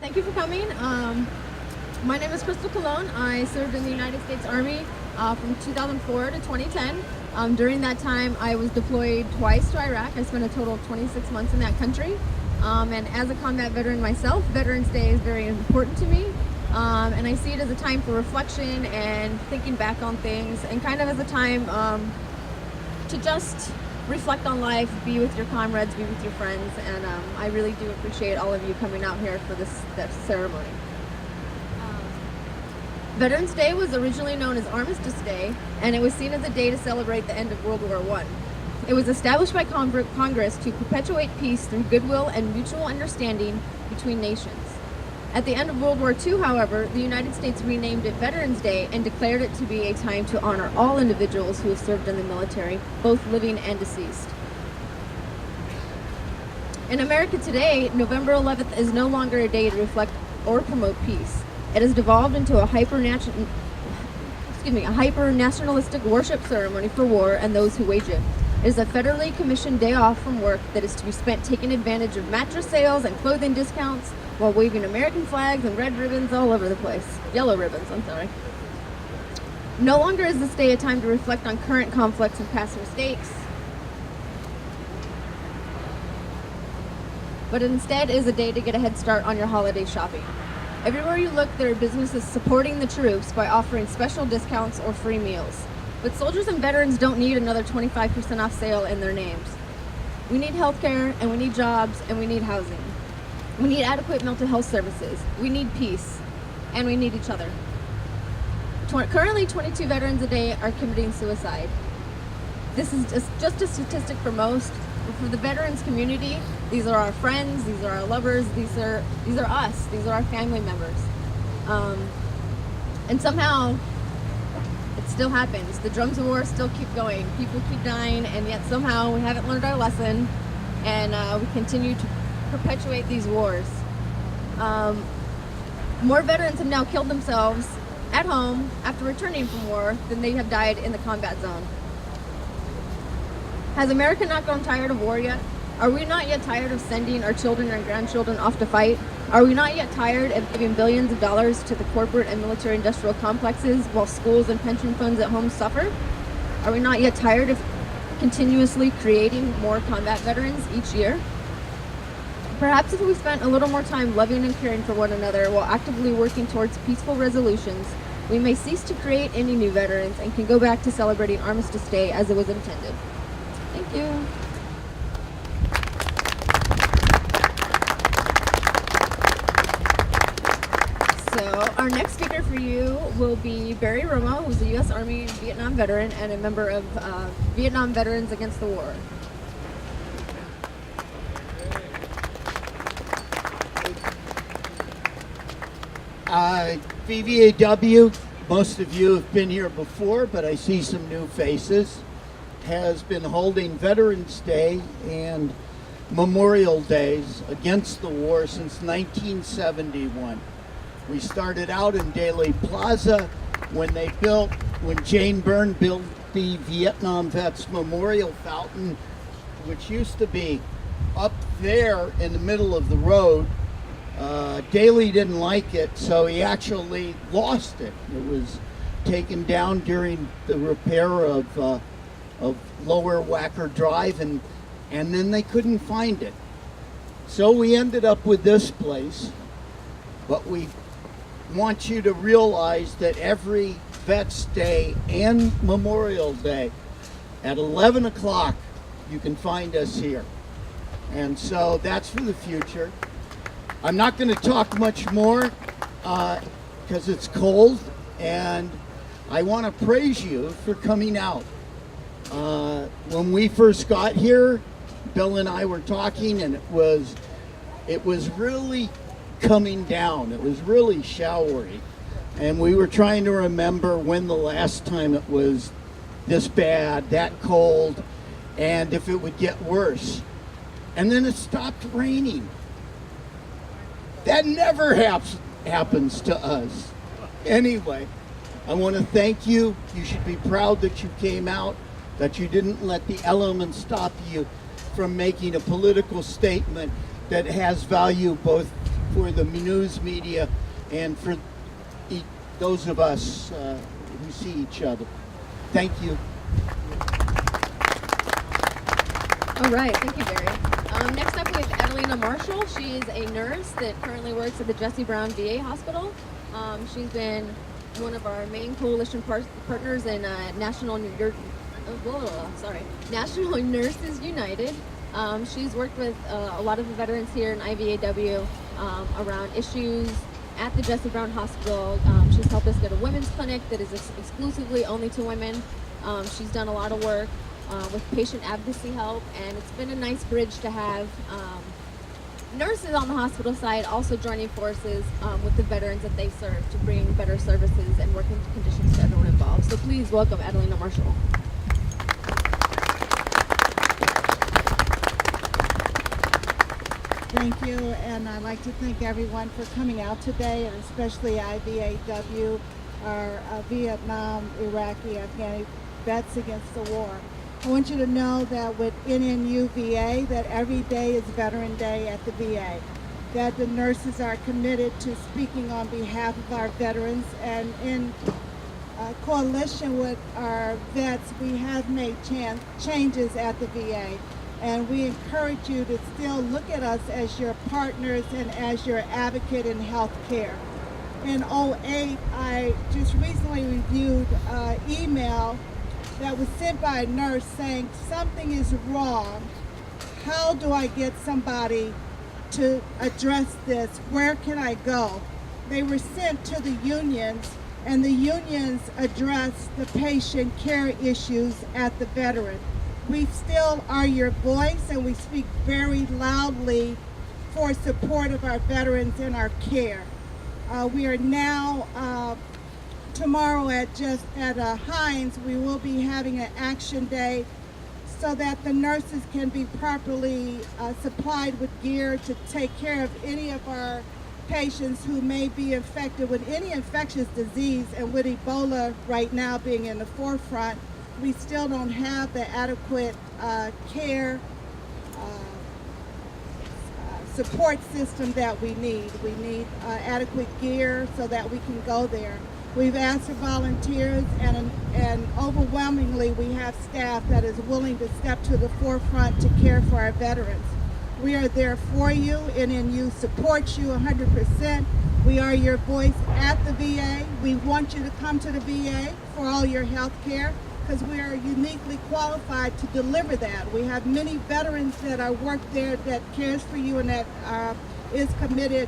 Thank you for coming. My name is Crystal Colon. I served in the United States Army from 2004 to 2010. During that time, I was deployed twice to Iraq. I spent a total of 26 months in that country. And as a combat veteran myself, Veterans Day is very important to me. And I see it as a time for reflection and thinking back on things, and kind of as a time to just reflect on life, be with your comrades, be with your friends, and I really do appreciate all of you coming out here for this ceremony. Veterans Day was originally known as Armistice Day, and it was seen as a day to celebrate the end of World War I. It was established by Congress to perpetuate peace through goodwill and mutual understanding between nations. At the end of World War II, however, the United States renamed it Veterans Day and declared it to be a time to honor all individuals who have served in the military, both living and deceased. In America today, November 11th is no longer a day to reflect or promote peace. It has devolved into a hyper-nationalistic worship ceremony for war and those who wage it. It is a federally commissioned day off from work that is to be spent taking advantage of mattress sales and clothing discounts while waving American flags and red ribbons all over the place. Yellow ribbons, I'm sorry. No longer is this day a time to reflect on current conflicts and past mistakes, but instead is a day to get a head start on your holiday shopping. Everywhere you look, there are businesses supporting the troops by offering special discounts or free meals. But soldiers and veterans don't need another 25% off sale in their names. We need healthcare, and we need jobs, and we need housing. We need adequate mental health services. We need peace, and we need each other. Currently, 22 veterans a day are committing suicide. This is just a statistic for most. But for the veterans community, these are our friends, these are our lovers, these are us, these are our family members. And somehow, it still happens. The drums of war still keep going. People keep dying, and yet somehow we haven't learned our lesson, and we continue to perpetuate these wars. More veterans have now killed themselves at home after returning from war than they have died in the combat zone. Has America not grown tired of war yet? Are we not yet tired of sending our children and grandchildren off to fight? Are we not yet tired of giving billions of dollars to the corporate and military industrial complexes while schools and pension funds at home suffer? Are we not yet tired of continuously creating more combat veterans each year? Perhaps if we spent a little more time loving and caring for one another while actively working towards peaceful resolutions, we may cease to create any new veterans and can go back to celebrating Armistice Day as it was intended. Thank you. So our next speaker for you will be Barry Romo, who's a U.S. Army Vietnam veteran and a member of Vietnam Veterans Against the War. VVAW, most of you have been here before, but I see some new faces, has been holding Veterans Day and Memorial Days against the war since 1971. We started out in Dealey Plaza when Jane Byrne built the Vietnam Vets Memorial Fountain, which used to be up there in the middle of the road. Daley didn't like it, so he actually lost it. It was taken down during the repair of Lower Wacker Drive, and then they couldn't find it. So we ended up with this place, but we want you to realize that every Vets Day and Memorial Day at 11 o'clock, you can find us here. And so that's for the future. I'm not going to talk much more because it's cold, and I want to praise you for coming out. When we first got here, Bill and I were talking, and it was really coming down. It was really showery, and we were trying to remember when the last time it was this bad, that cold, and if it would get worse. And then it stopped raining. That never happens to us. Anyway, I want to thank you. You should be proud that you came out, that you didn't let the elements stop you from making a political statement that has value both for the news media, and for those of us who see each other. Thank you. All right, thank you, Barry. Next up we have Adelina Marshall. She is a nurse that currently works at the Jesse Brown VA Hospital. She's been one of our main coalition partners in National Nurses United. She's worked with a lot of the veterans here in IVAW around issues at the Jesse Brown Hospital. She's helped us get a women's clinic that is exclusively only to women. She's done a lot of work with patient advocacy help, and it's been a nice bridge to have nurses on the hospital side also joining forces with the veterans that they serve to bring better services and working conditions to everyone involved. So please welcome Adelina Marshall. Thank you, and I'd like to thank everyone for coming out today, and especially IVAW, our Vietnam, Iraqi, Afghani vets against the war. I want you to know that with NNU VA, that every day is Veteran Day at the VA, that the nurses are committed to speaking on behalf of our veterans, and in coalition with our vets, we have made changes at the VA. And we encourage you to still look at us as your partners and as your advocate in health care. In '08, I just recently reviewed an email that was sent by a nurse saying something is wrong. How do I get somebody to address this? Where can I go? They were sent to the unions, and the unions address the patient care issues at the veteran. We still are your voice, and we speak very loudly for support of our veterans and our care. We are now, tomorrow at Hines, we will be having an action day so that the nurses can be properly supplied with gear to take care of any of our patients who may be infected with any infectious disease, and with Ebola right now being in the forefront, we still don't have the adequate care support system that we need. We need adequate gear so that we can go there. We've asked for volunteers, and overwhelmingly we have staff that is willing to step to the forefront to care for our veterans. We are there for you, NNU supports you 100%. We are your voice at the VA. We want you to come to the VA for all your health care, because we are uniquely qualified to deliver that. We have many veterans that are work there that cares for you and that is committed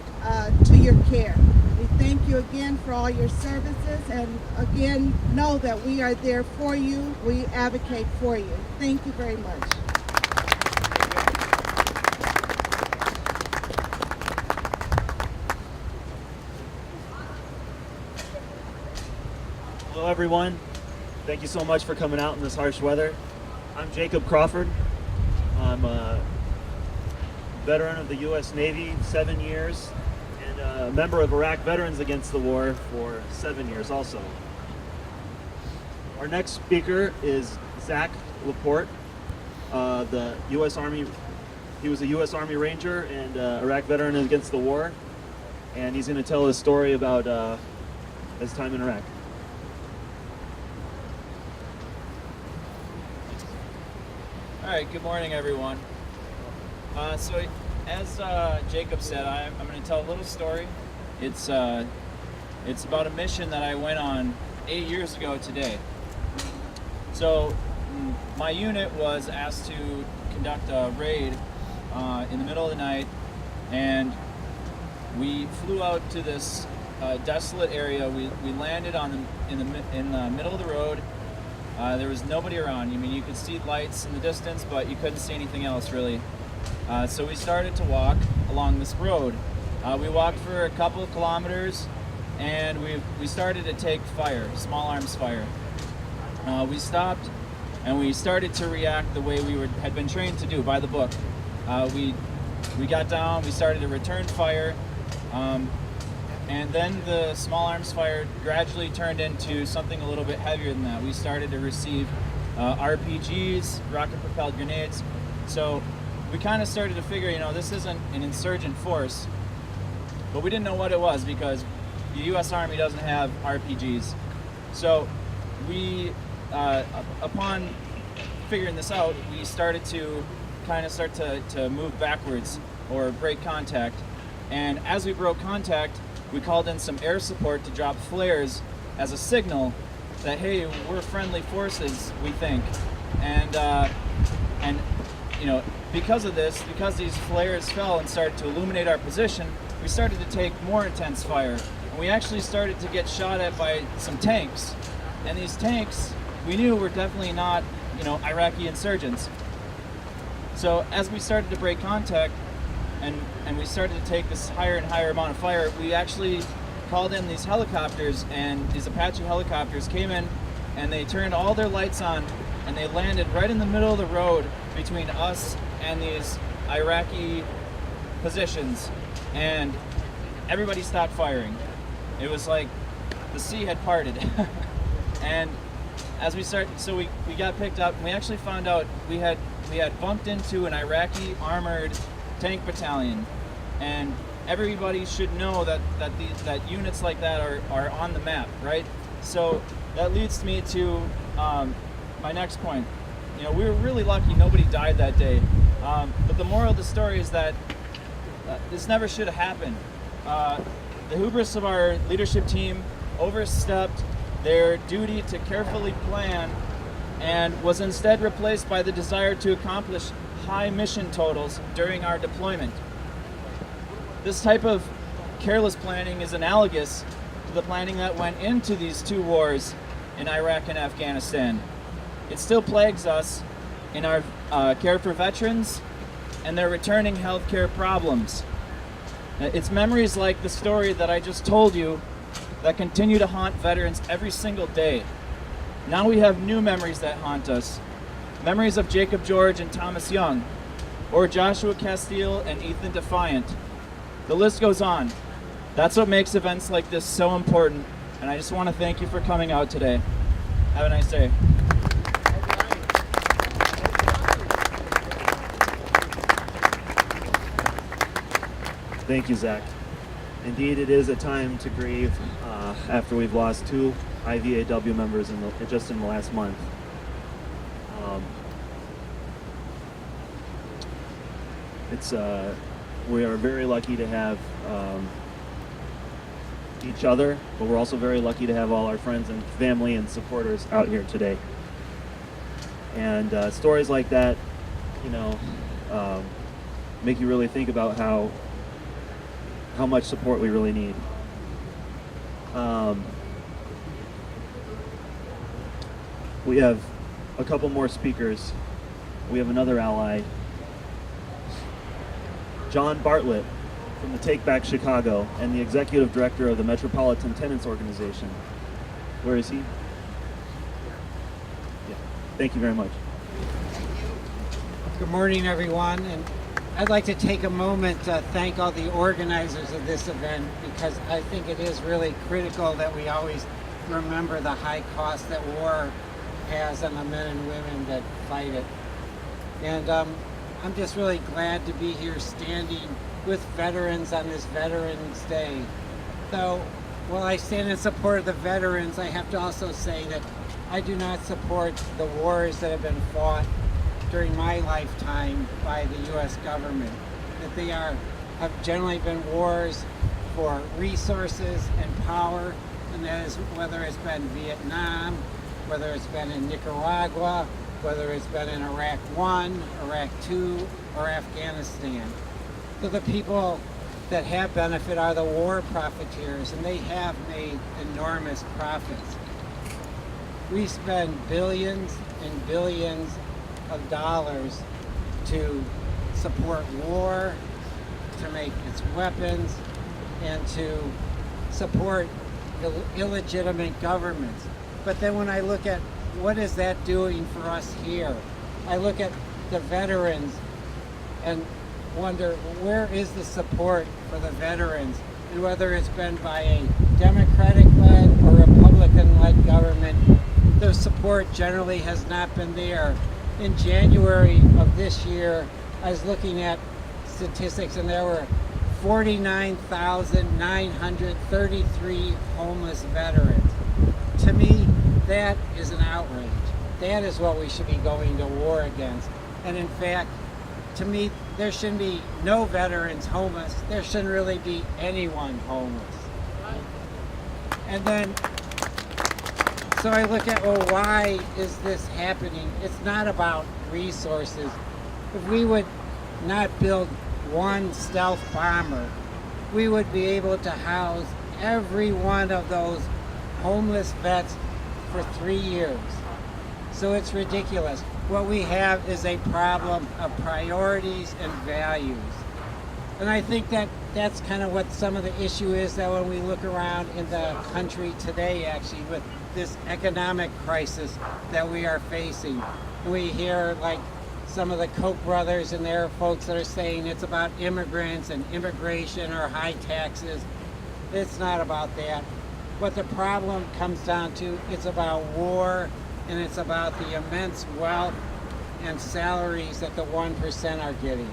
to your care. We thank you again for all your services, and again, know that we are there for you. We advocate for you. Thank you very much. Hello everyone. Thank you so much for coming out in this harsh weather. I'm Jacob Crawford. I'm a veteran of the U.S. Navy, 7 years, and a member of Iraq Veterans Against the War for 7 years also. Our next speaker is Zach Laporte, the U.S. Army. He was a U.S. Army Ranger and Iraq Veteran Against the War, and he's going to tell his story about his time in Iraq. All right, good morning, everyone. So, as Jacob said, I'm going to tell a little story. It's about a mission that I went on 8 years ago today. So, my unit was asked to conduct a raid in the middle of the night, and we flew out to this desolate area. We landed in the middle of the road. There was nobody around. I mean, you could see lights in the distance, but you couldn't see anything else really. So we started to walk along this road. We walked for a couple of kilometers, and we started to take fire, small arms fire. We stopped, and we started to react the way we had been trained to do by the book. We got down, we started to return fire. And then the small arms fire gradually turned into something a little bit heavier than that. We started to receive RPGs, rocket-propelled grenades. So we kind of started to figure, this isn't an insurgent force. but we didn't know what it was because the U.S. Army doesn't have RPGs. So we, upon figuring this out, we started to start to move backwards or break contact. And as we broke contact, we called in some air support to drop flares as a signal that, hey, we're friendly forces, we think. And because of this, because these flares fell and started to illuminate our position, we started to take more intense fire. And we actually started to get shot at by some tanks. And these tanks, we knew were definitely not, Iraqi insurgents. So as we started to break contact and we started to take this higher and higher amount of fire, we actually called in these helicopters, and these Apache helicopters came in and they turned all their lights on and they landed right in the middle of the road between us and these Iraqi positions, and everybody stopped firing. It was like the sea had parted. And as we we got picked up, and we actually found out we had bumped into an Iraqi armored tank battalion, and everybody should know that units like that are on the map, right? So that leads me to my next point. We were really lucky nobody died that day, but the moral of the story is that this never should have happened. The hubris of our leadership team overstepped their duty to carefully plan and was instead replaced by the desire to accomplish high mission totals during our deployment. This type of careless planning is analogous to the planning that went into these two wars in Iraq and Afghanistan. It still plagues us in our care for veterans and their returning healthcare problems. It's memories like the story that I just told you that continue to haunt veterans every single day. Now we have new memories that haunt us. Memories of Jacob George and Thomas Young, or Joshua Castile and Ethan Defiant. The list goes on. That's what makes events like this so important, and I just want to thank you for coming out today. Have a nice day. Thank you, Zach. Indeed, it is a time to grieve after we've lost two IVAW members just in the last month. We are very lucky to have each other, but we're also very lucky to have all our friends and family and supporters out here today. And stories like that, make you really think about how much support we really need. We have a couple more speakers. We have another ally, John Bartlett from the Take Back Chicago and the executive director of the Metropolitan Tenants Organization. Where is he? Yeah. Thank you very much. Good morning, everyone. And I'd like to take a moment to thank all the organizers of this event, because I think it is really critical that we always remember the high cost that war has on the men and women that fight it. And I'm just really glad to be here standing with veterans on this Veterans Day. So while I stand in support of the veterans, I have to also say that I do not support the wars that have been fought during my lifetime by the U.S. government. That they have generally been wars for resources and power, and that is whether it's been Vietnam, whether it's been in Nicaragua, whether it's been in Iraq 1, Iraq 2, or Afghanistan. So the people that have benefit are the war profiteers, and they have made enormous profits. We spend billions and billions of dollars to support war, to make its weapons, and to support illegitimate governments. But then when I look at what is that doing for us here, I look at the veterans and wonder, where is the support for the veterans? And whether it's been by a Democratic-led or Republican-led government, the support generally has not been there. In January of this year, I was looking at statistics, and there were 49,933 homeless veterans. To me, that is an outrage. That is what we should be going to war against. And in fact, to me, there shouldn't be no veterans homeless. There shouldn't really be anyone homeless. And then, so I look at, well, why is this happening? It's not about resources. If we would not build one stealth bomber, we would be able to house every one of those homeless vets for 3 years. So it's ridiculous. What we have is a problem of priorities and values. And I think that that's kind of what some of the issue is, that when we look around in the country today, actually, with this economic crisis that we are facing, we hear like some of the Koch brothers, and there are folks that are saying it's about immigrants and immigration or high taxes. It's not about that. What the problem comes down to, it's about war, and it's about the immense wealth and salaries that the 1% are getting.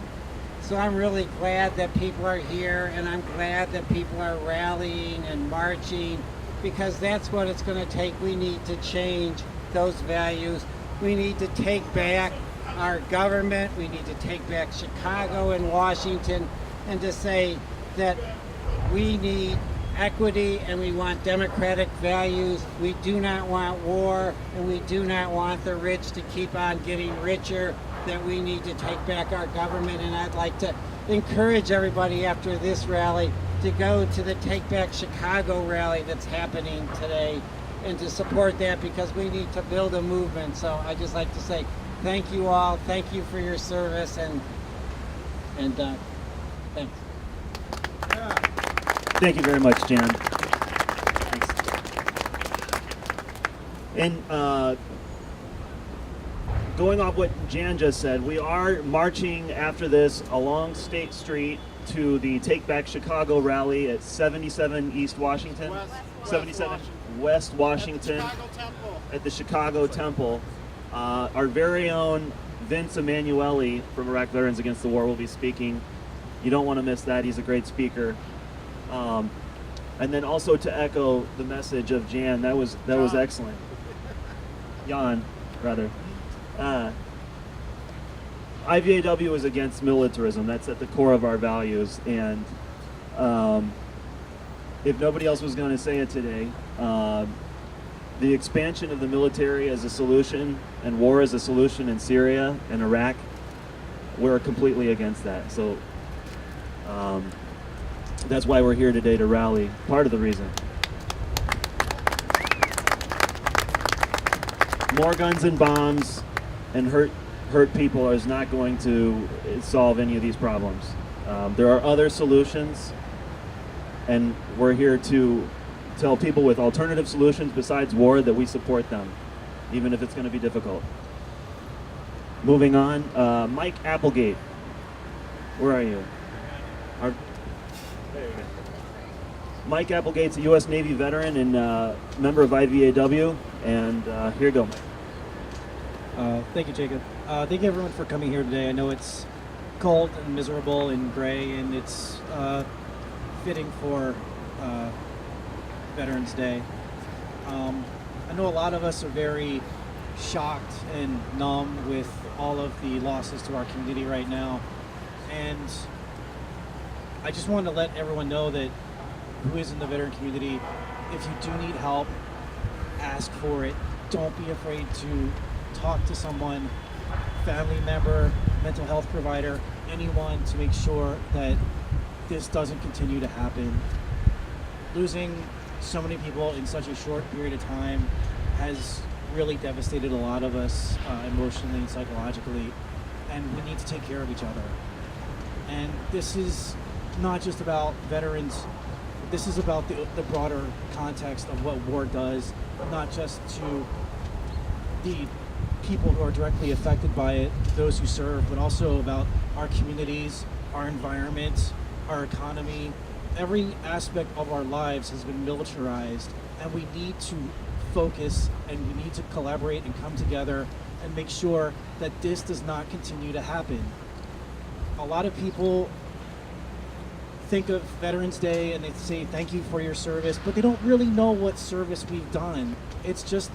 So I'm really glad that people are here, and I'm glad that people are rallying and marching, because that's what it's going to take. We need to change those values. We need to take back our government. We need to take back Chicago and Washington, and to say that we need equity and we want democratic values. We do not want war, and we do not want the rich to keep on getting richer. That we need to take back our government, and I'd like to encourage everybody after this rally to go to the Take Back Chicago rally that's happening today, and to support that, because we need to build a movement. So I just like to say thank you all, thank you for your service, and thanks. Thank you very much, Jan. Thanks. And going off what Jan just said, we are marching after this along State Street to the Take Back Chicago rally at 77 East Washington, 77 West Washington, at the Chicago Temple. Our very own Vince Emanuele from Iraq Veterans Against the War will be speaking. You don't want to miss that. He's a great speaker. And then also to echo the message of Jan, that was excellent. Jan, rather. IVAW is against militarism. That's at the core of our values. And if nobody else was going to say it today, the expansion of the military as a solution and war as a solution in Syria and Iraq, we're completely against that. So that's why we're here today to rally. Part of the reason. More guns and bombs and hurt people is not going to solve any of these problems. There are other solutions, and we're here to tell people with alternative solutions besides war that we support them, even if it's going to be difficult. Moving on, Mike Applegate, where are you? There you go. Mike Applegate's a U.S. Navy veteran and member of IVAW, and here you go, Mike. Thank you, Jacob. Thank you, everyone, for coming here today. I know it's cold and miserable and gray, and it's fitting for Veterans Day. I know a lot of us are very shocked and numb with all of the losses to our community right now, and I just wanted to let everyone know that who is in the veteran community, if you do need help, ask for it. Don't be afraid to talk to someone, family member, mental health provider, anyone, to make sure that this doesn't continue to happen. Losing so many people in such a short period of time has really devastated a lot of us emotionally and psychologically, and we need to take care of each other. And this is not just about veterans, this is about the broader context of what war does, not just to the people who are directly affected by it, those who serve, but also about our communities, our environment, our economy. Every aspect of our lives has been militarized, and we need to focus, and we need to collaborate and come together and make sure that this does not continue to happen. A lot of people think of Veterans Day and they say thank you for your service, but they don't really know what service we've done. It's just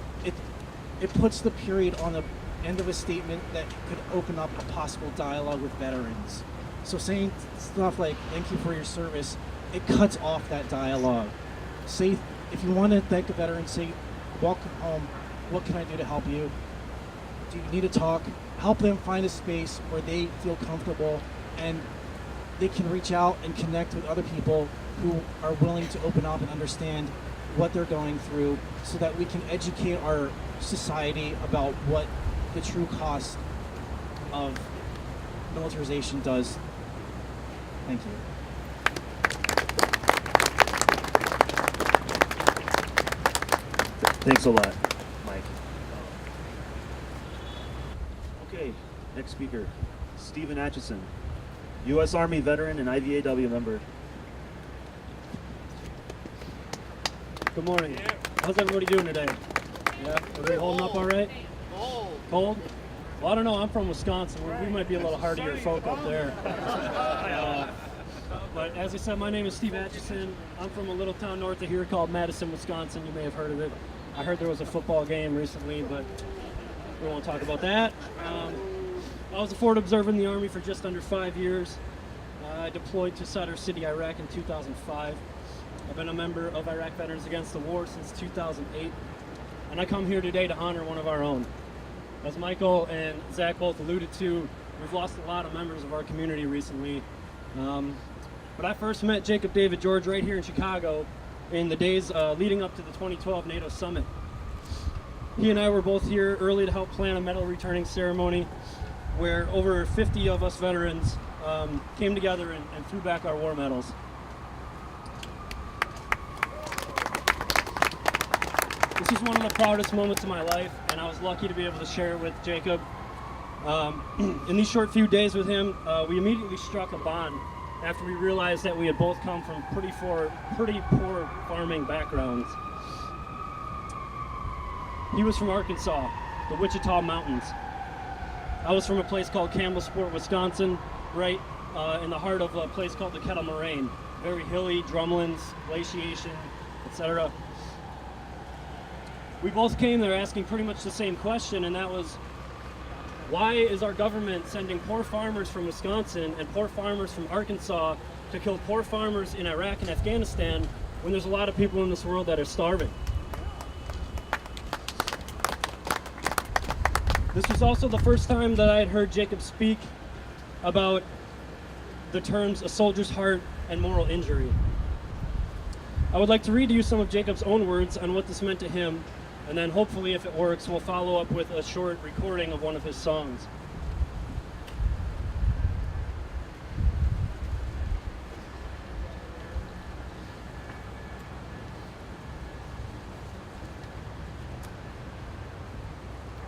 it puts the period on the end of a statement that could open up a possible dialogue with veterans. So saying stuff like thank you for your service, it cuts off that dialogue. Say, if you want to thank a veteran, say welcome home, what can I do to help you? Do you need to talk? Help them find a space where they feel comfortable and they can reach out and connect with other people who are willing to open up and understand what they're going through, so that we can educate our society about what the true cost of militarization does. Thank you. Thanks a lot, Mike. Okay, next speaker, Stephen Atchison, U.S. Army veteran and IVAW member. Good morning. How's everybody doing today? Yeah, everybody holding up all right? Cold? Well, I don't know. I'm from Wisconsin. We might be a little hardier folk up there. But as I said, my name is Steve Atchison. I'm from a little town north of here called Madison, Wisconsin. You may have heard of it. I heard there was a football game recently, but we won't talk about that. I was a forward observer in the Army for just under 5 years. I deployed to Sadr City, Iraq in 2005. I've been a member of Iraq Veterans Against the War since 2008, and I come here today to honor one of our own. As Michael and Zach both alluded to, we've lost a lot of members of our community recently. But I first met Jacob David George right here in Chicago in the days leading up to the 2012 NATO Summit. He and I were both here early to help plan a medal returning ceremony where over 50 of us veterans came together and threw back our war medals. This is one of the proudest moments of my life, and I was lucky to be able to share it with Jacob. In these short few days with him, we immediately struck a bond after we realized that we had both come from pretty poor farming backgrounds. He was from Arkansas, the Wichita Mountains. I was from a place called Campbellsport, Wisconsin, right in the heart of a place called the Kettle Moraine. Very hilly, drumlins, glaciation, etc. We both came there asking pretty much the same question, and that was, why is our government sending poor farmers from Wisconsin and poor farmers from Arkansas to kill poor farmers in Iraq and Afghanistan when there's a lot of people in this world that are starving? This was also the first time that I had heard Jacob speak about the terms a soldier's heart and moral injury. I would like to read to you some of Jacob's own words on what this meant to him, and then hopefully, if it works, we'll follow up with a short recording of one of his songs.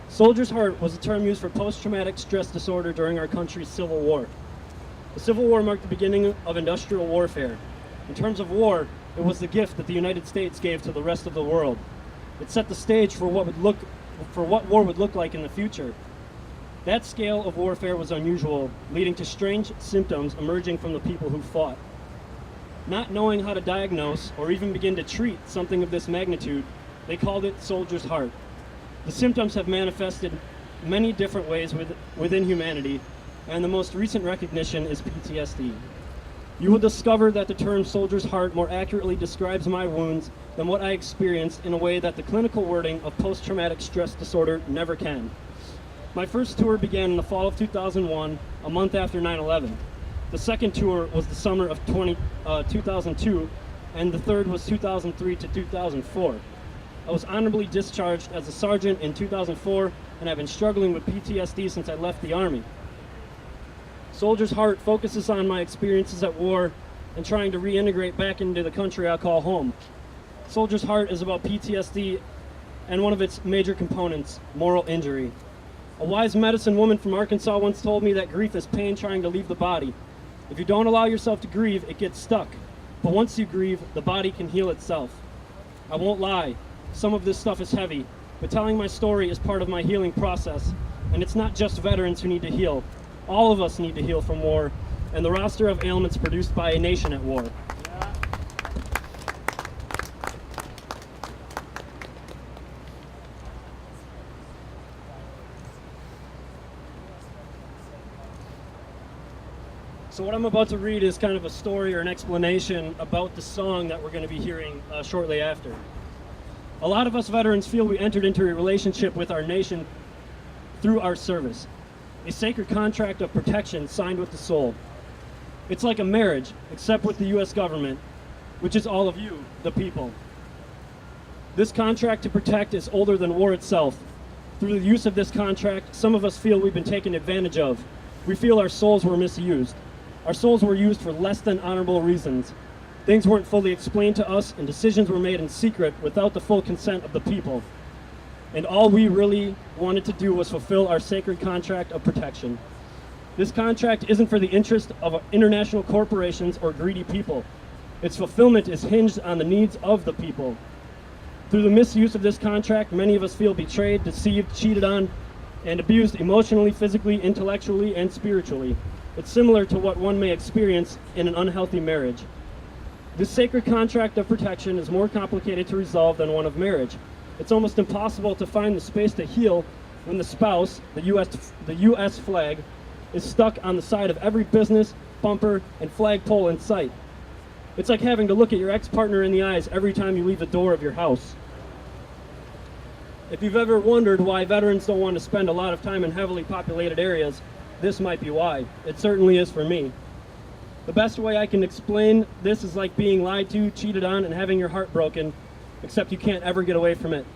Soldier's heart was a term used for post-traumatic stress disorder during our country's Civil War. The Civil War marked the beginning of industrial warfare. In terms of war, it was the gift that the United States gave to the rest of the world. It set the stage for what war would look like in the future. That scale of warfare was unusual, leading to strange symptoms emerging from the people who fought. Not knowing how to diagnose or even begin to treat something of this magnitude, they called it soldier's heart. The symptoms have manifested many different ways within humanity, and the most recent recognition is PTSD. You will discover that the term soldier's heart more accurately describes my wounds than what I experienced in a way that the clinical wording of post-traumatic stress disorder never can. My first tour began in the fall of 2001, a month after 9/11. The second tour was the summer of 2002, and the third was 2003 to 2004. I was honorably discharged as a sergeant in 2004, and I've been struggling with PTSD since I left the Army. Soldier's Heart focuses on my experiences at war and trying to reintegrate back into the country I call home. Soldier's Heart is about PTSD and one of its major components, moral injury. A wise medicine woman from Arkansas once told me that grief is pain trying to leave the body. If you don't allow yourself to grieve, it gets stuck. But once you grieve, the body can heal itself. I won't lie, some of this stuff is heavy, but telling my story is part of my healing process, and it's not just veterans who need to heal. All of us need to heal from war, and the roster of ailments produced by a nation at war. So what I'm about to read is kind of a story or an explanation about the song that we're going to be hearing shortly after. A lot of us veterans feel we entered into a relationship with our nation through our service, a sacred contract of protection signed with the soul. It's like a marriage, except with the U.S. government, which is all of you, the people. This contract to protect is older than war itself. Through the use of this contract, some of us feel we've been taken advantage of. We feel our souls were misused. Our souls were used for less than honorable reasons. Things weren't fully explained to us, and decisions were made in secret without the full consent of the people. And all we really wanted to do was fulfill our sacred contract of protection. This contract isn't for the interest of international corporations or greedy people. Its fulfillment is hinged on the needs of the people. Through the misuse of this contract, many of us feel betrayed, deceived, cheated on, and abused emotionally, physically, intellectually, and spiritually. It's similar to what one may experience in an unhealthy marriage. This sacred contract of protection is more complicated to resolve than one of marriage. It's almost impossible to find the space to heal when the spouse, the U.S. flag, is stuck on the side of every business, bumper, and flagpole in sight. It's like having to look at your ex-partner in the eyes every time you leave the door of your house. If you've ever wondered why veterans don't want to spend a lot of time in heavily populated areas, this might be why. It certainly is for me. The best way I can explain this is like being lied to, cheated on, and having your heart broken, except you can't ever get away from it.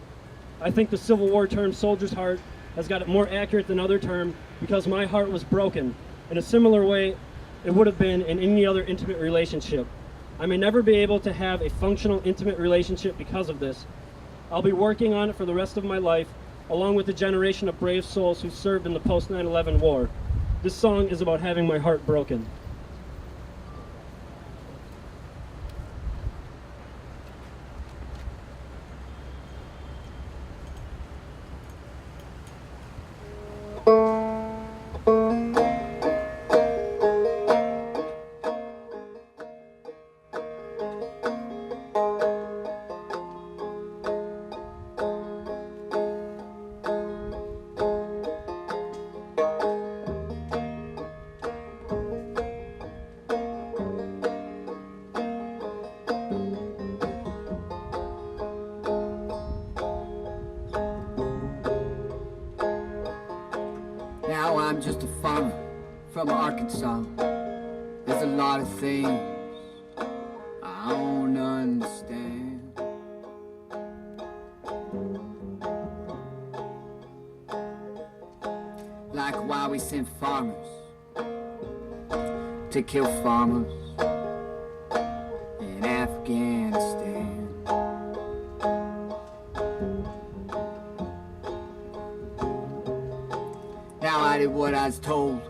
I think the Civil War term soldier's heart has got it more accurate than other term because my heart was broken. In a similar way, it would have been in any other intimate relationship. I may never be able to have a functional intimate relationship because of this. I'll be working on it for the rest of my life, along with a generation of brave souls who served in the post 9/11 war. This song is about having my heart broken. Now I'm just a farmer from Arkansas. There's a lot of things I don't understand. Like why we send farmers to kill farmers in Afghanistan. Now I did what I was told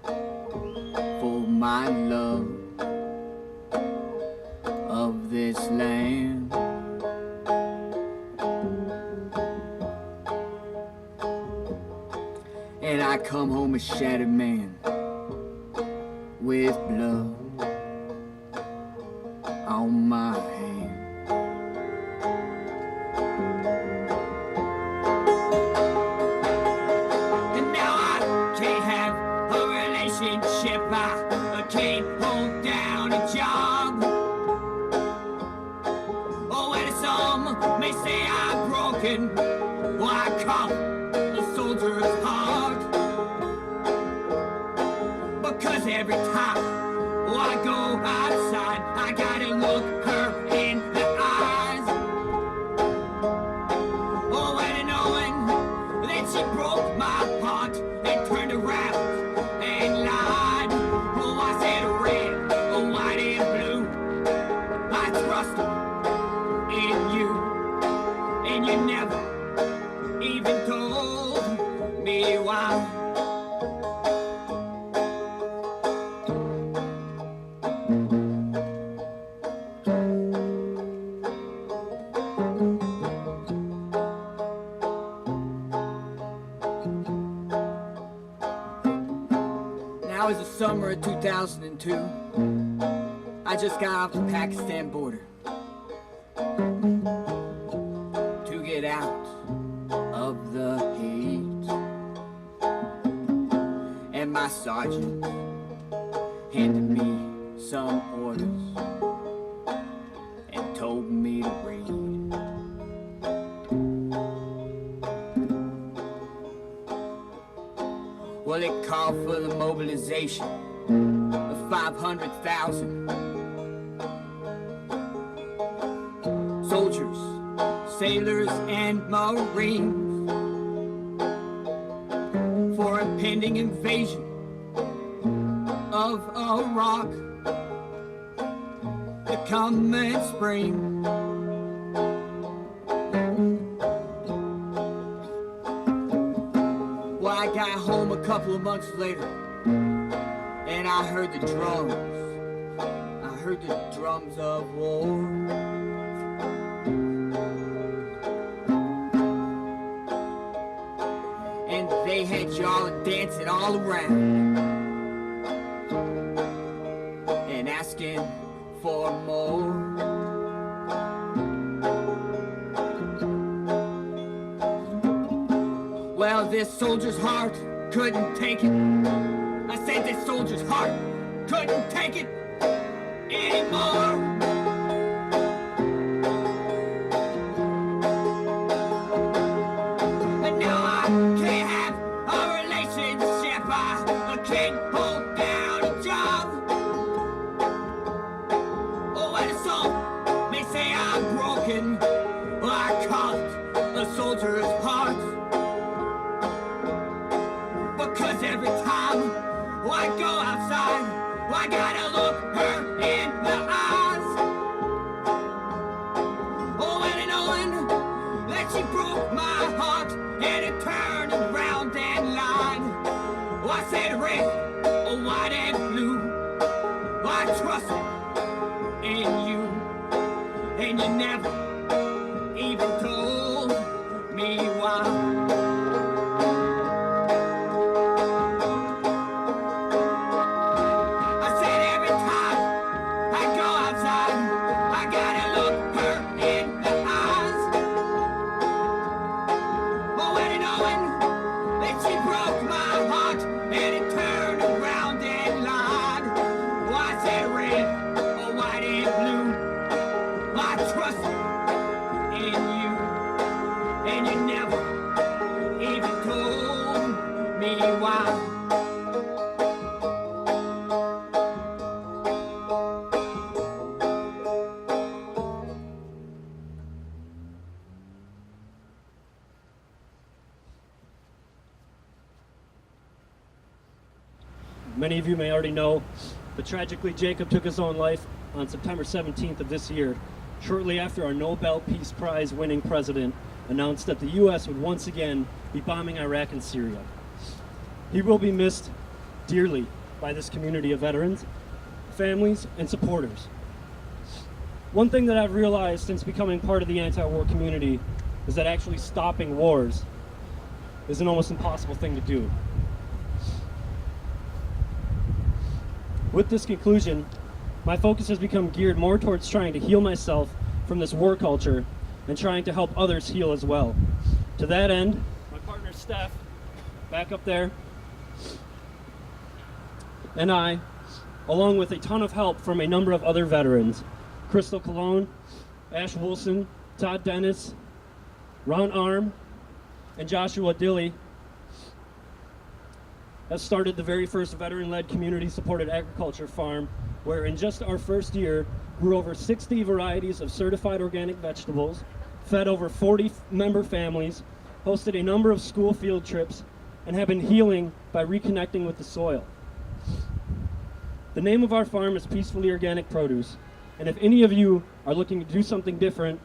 for my love of this land. And I come home a shattered man with blood on my hand. I can't hold down a job. Oh, and some may say I'm broken. Well, I call it a soldier's heart. Because every time I go outside, I gotta look her in the eyes. Oh, and knowing that she broke my heart and turned around and lied. Oh, I said red, white and blue. I trusted in you, and you never even told me why. was the summer of 2002. I just got off the Pakistan border to get out of the heat. And my sergeant handed me some orders and told me to read. Well, it called for the mobilization of 500,000 soldiers, sailors, and Marines for impending invasion of Iraq the coming spring. Well, I got home a couple of months later, and I heard the drums. I heard the drums of war. And they had y'all dancing all around and asking for more. Well, this soldier's heart couldn't take it. I said this soldier's heart couldn't take it anymore. And now I can't have a relationship. I can't hold down a job. Oh, and a song may say I'm broken. Well, I call it a soldier's heart. Because every time I go outside, I gotta look her in the eyes. Oh, and knowing that she broke my heart and it turned around and lied. Oh, I said red, oh, white and blue. Oh, I trusted in you, and you never even told me why. Many of you may already know, but tragically Jacob took his own life on September 17th of this year, shortly after our Nobel Peace Prize winning president announced that the U.S. would once again be bombing Iraq and Syria. He will be missed dearly by this community of veterans, families, and supporters. One thing that I've realized since becoming part of the anti-war community is that actually stopping wars is an almost impossible thing to do. With this conclusion, my focus has become geared more towards trying to heal myself from this war culture and trying to help others heal as well. To that end, my partner Steph, back up there, and I, along with a ton of help from a number of other veterans, Crystal Cologne, Ash Wilson, Todd Dennis, Ron Arm, and Joshua Dilly, has started the very first veteran-led community-supported agriculture farm, where in just our first year, grew over 60 varieties of certified organic vegetables, fed over 40 member families, hosted a number of school field trips, and have been healing by reconnecting with the soil. The name of our farm is Peacefully Organic Produce, and if any of you are looking to do something different,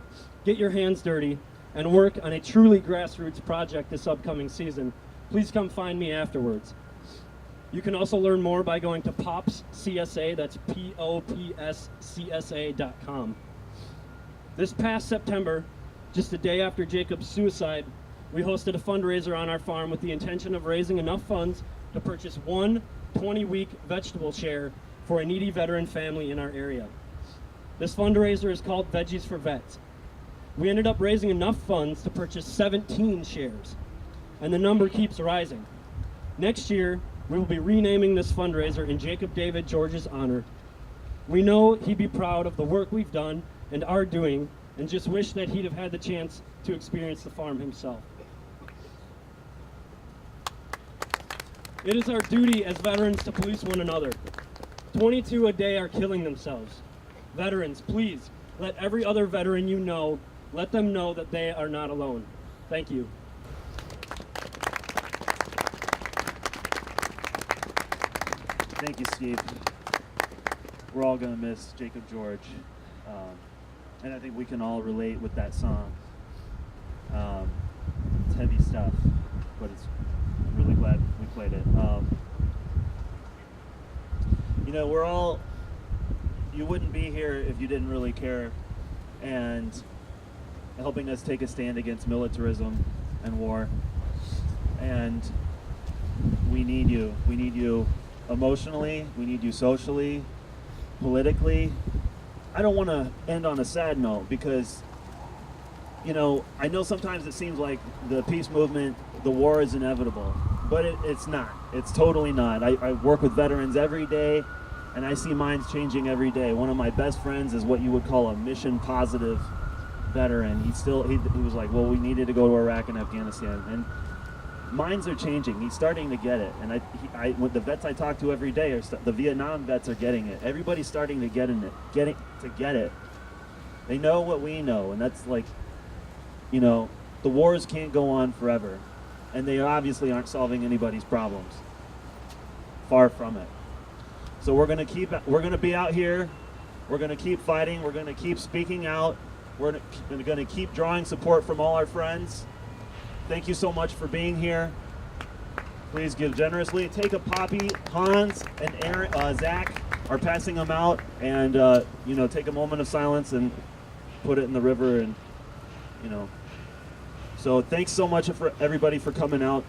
get your hands dirty, and work on a truly grassroots project this upcoming season, please come find me afterwards. You can also learn more by going to POPSCSA, that's POPSCSA.com. This past September, just a day after Jacob's suicide, we hosted a fundraiser on our farm with the intention of raising enough funds to purchase one 20-week vegetable share for a needy veteran family in our area. This fundraiser is called Veggies for Vets. We ended up raising enough funds to purchase 17 shares, and the number keeps rising. Next year, we will be renaming this fundraiser in Jacob David George's honor. We know he'd be proud of the work we've done and are doing, and just wish that he'd have had the chance to experience the farm himself. It is our duty as veterans to police one another. 22 a day are killing themselves. Veterans, please, let every other veteran you know, let them know that they are not alone. Thank you. Thank you, Steve. We're all going to miss Jacob George. And I think we can all relate with that song. It's heavy stuff, but I'm really glad we played it. You know, you wouldn't be here if you didn't really care, and helping us take a stand against militarism and war. And we need you. We need you emotionally, we need you socially, politically. I don't want to end on a sad note because, you know, I know sometimes it seems like the peace movement, the war is inevitable, but it's not. It's totally not. I work with veterans every day, and I see minds changing every day. One of my best friends is what you would call a mission positive veteran. He was like, well, we needed to go to Iraq and Afghanistan, and minds are changing. He's starting to get it, and with the vets I talk to every day, the Vietnam vets are getting it. Everybody's starting to get it. They know what we know, and that's like, you know, the wars can't go on forever, and they obviously aren't solving anybody's problems. Far from it. So we're gonna be out here. We're gonna keep fighting. We're gonna keep speaking out. We're gonna keep drawing support from all our friends. Thank you so much for being here. Please give generously. Take a poppy. Hans and Aaron, Zach are passing them out, and you know, take a moment of silence and put it in the river, and you know. So thanks so much for everybody for coming out.